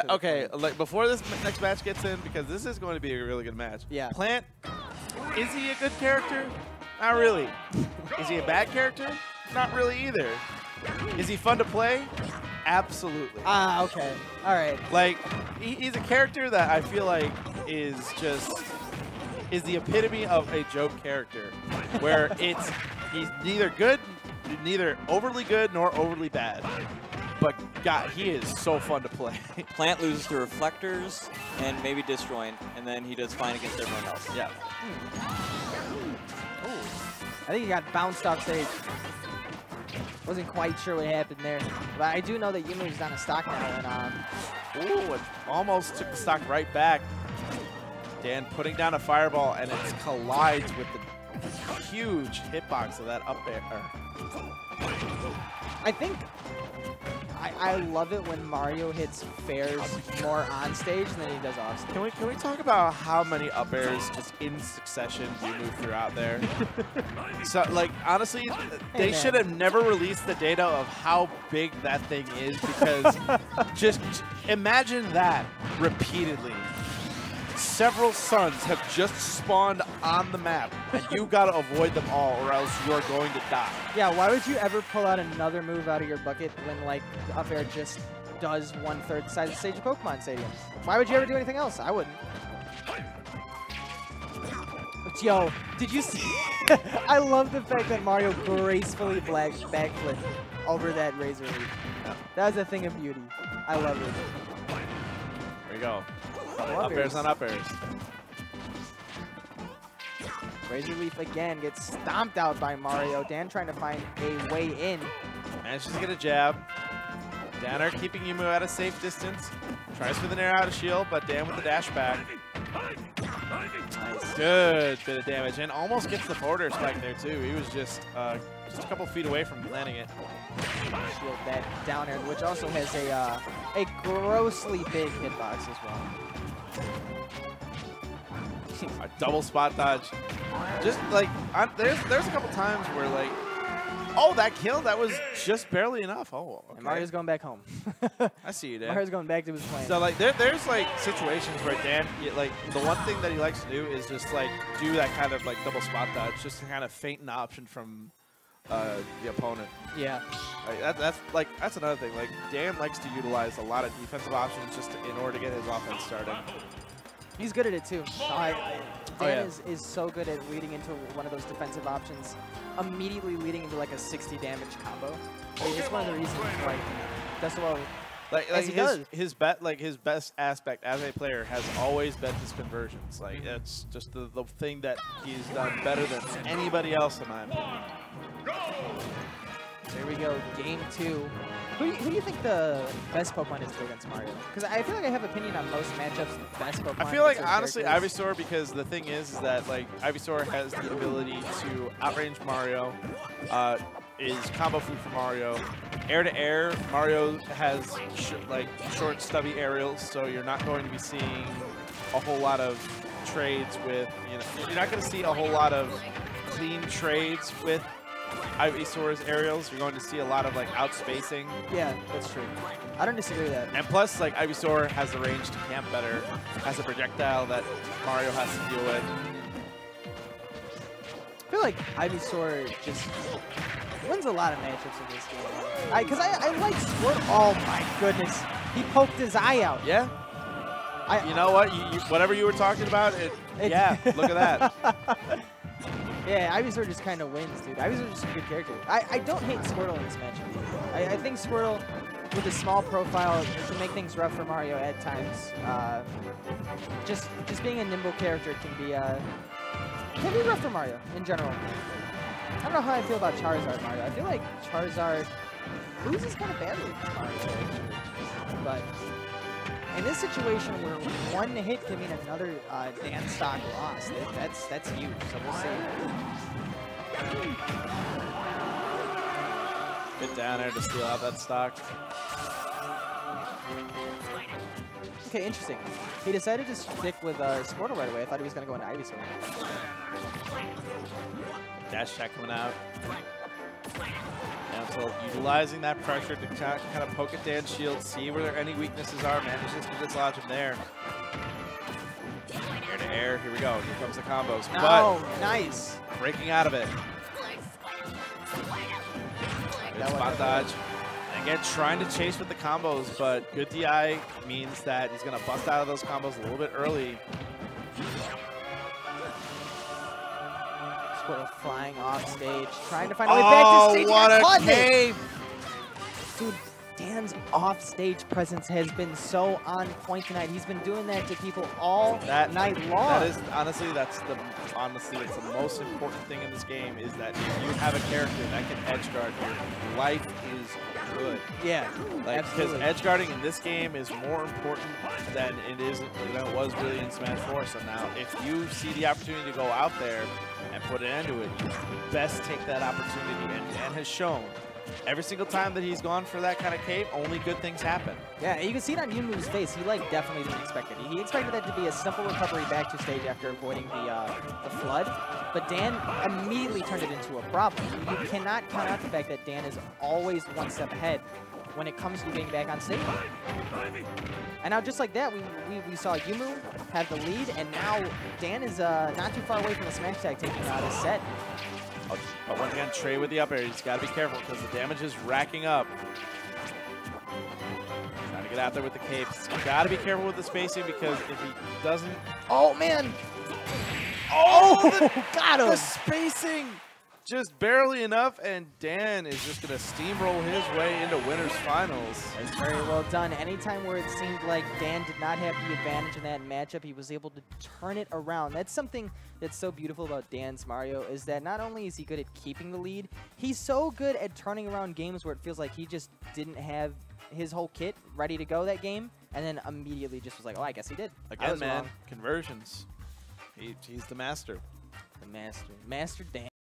Okay, like before this next match gets in, because this is going to be a really good match. Yeah. Plant, is he a good character? Not really. Is he a bad character? Not really either. Is he fun to play? Absolutely. Ah, okay. All right. Like, he's a character that I feel like is the epitome of a joke character, where he's neither good, neither overly good nor overly bad. But God, he is so fun to play. Plant loses to reflectors and maybe disjoint, and then he does fine against everyone else. Yeah. I think he got bounced off stage. Wasn't quite sure what happened there. But I do know that Yoomoo's on a stock now. And, Ooh, it almost took the stock right back. Dan putting down a fireball, and it collides with the huge hitbox of that up air. I think I love it when Mario hits fairs more on stage than he does off stage. Can we talk about how many up airs just in succession you move throughout there? So, like, honestly, they should have never released the data of how big that thing is, because just imagine that repeatedly. Several suns have just spawned on the map, and you got to avoid them all, or else you're going to die. Yeah, why would you ever pull out another move out of your bucket when, like, the up air just does 1/3 the size of the stage of Pokemon Stadium? Why would you ever do anything else? I wouldn't. But, yo, did you see? I love the fact that Mario gracefully backflipped over that Razor Leaf. That was a thing of beauty. I love it. There you go. Up Up airs on up airs. Razor Leaf again gets stomped out by Mario. Dan trying to find a way in. Manages to get a jab. Danner keeping Yoomoo at a safe distance. Tries for the nair out of shield, but Dan with the dash back. Nice. Good bit of damage, and almost gets the forward air spike there too. He was just a couple feet away from landing it. Shield that down air, which also has a grossly big hitbox as well. A double spot dodge. Just like there's a couple times where like, oh, that kill, that was just barely enough. Oh, okay. And Mario's going back home. I see you, Dan. Mario's going back to his plane. So like there's like situations where Dan, like the one thing that he likes to do is just like do that kind of like double spot dodge, just to kind of feint an option from the opponent. Yeah. Like, that's another thing. Like Dan likes to utilize a lot of defensive options just in order to get his offense started. He's good at it too. Dan yeah. is so good at leading into one of those defensive options, immediately leading into like a 60 damage combo. Like, it's one of the reasons like that's well. Like his best aspect as a player has always been his conversions. Like that's just the thing that he's done better than anybody else in my opinion. There we go, game 2. Who do you think the best Pokemon is against Mario? Because I feel like I have opinion on most matchups. The best Pokemon. I feel like honestly Ivysaur, because the thing is that like Ivysaur has the ability to outrange Mario, is combo food for Mario. Air to air, Mario has short stubby aerials, so you're not going to be seeing a whole lot of trades with, you're not going to see a whole lot of clean trades with Ivysaur's aerials. You're going to see a lot of like outspacing. Yeah, that's true. I don't disagree with that. And plus, like Ivysaur has the range to camp better as a projectile that Mario has to deal with. I feel like Ivysaur just wins a lot of matchups in this game. Because I like Squirtle. Oh my goodness, he poked his eye out. Yeah. You know what? Whatever you were talking about, yeah. Look at that. Yeah, Ivysaur just kind of wins, dude. Ivysaur is just a good character. I don't hate Squirtle in this matchup. I think Squirtle, with a small profile, can make things rough for Mario at times. Just being a nimble character can be rough for Mario in general. I don't know how I feel about Charizard Mario. I feel like Charizard loses kind of badly to Mario, actually. But in this situation where one hit can mean another Dan stock loss, that's huge. So we'll see. Get down there to steal out that stock. Okay, interesting. He decided to stick with Squirtle right away. I thought he was going to go into Ivysaur. Dash check coming out. Down versatile, utilizing that pressure to kind of poke at Dan's shield, see where any weaknesses are, manages to dislodge him there. Air to air, here we go. Here comes the combos. Oh, nice. But breaking out of it. Good spot dodge. And again, trying to chase with the combos, but good DI means that he's going to bust out of those combos a little bit early. Squirtle flying off stage, trying to find a way back to stage. What a cave! Dude, Dan's off-stage presence has been so on point tonight. He's been doing that to people all night long. That is honestly, that's the most important thing in this game is that if you have a character that can edge guard, your life is good. Yeah, like, because edge guarding in this game is more important than it was really in Smash 4. So now, if you see the opportunity to go out there and put an end to it, you best take that opportunity. And Dan has shown every single time that he's gone for that kind of cave, only good things happen. Yeah, you can see it on Yoomoo's face. He like definitely didn't expect it. He expected that to be a simple recovery back to stage after avoiding the flood, but Dan immediately turned it into a problem. You cannot count out the fact that Dan is always one step ahead when it comes to getting back on stage. And now just like that, we saw Yoomoo have the lead, and now Dan is not too far away from the smash tag taking out his set. But once again, Trey with the up air. He's got to be careful because the damage is racking up. Trying to get out there with the capes. He's got to be careful with the spacing because if he doesn't... Oh, man! Oh, got him! The spacing! Just barely enough, and Dan is just going to steamroll his way into winners finals. That's very well done. Anytime where it seemed like Dan did not have the advantage in that matchup, he was able to turn it around. That's something that's so beautiful about Dan's Mario, is that not only is he good at keeping the lead, he's so good at turning around games where it feels like he just didn't have his whole kit ready to go that game, and then immediately just was like, oh, I guess he did. Again, man, conversions. He's the master. The master. Master Dan.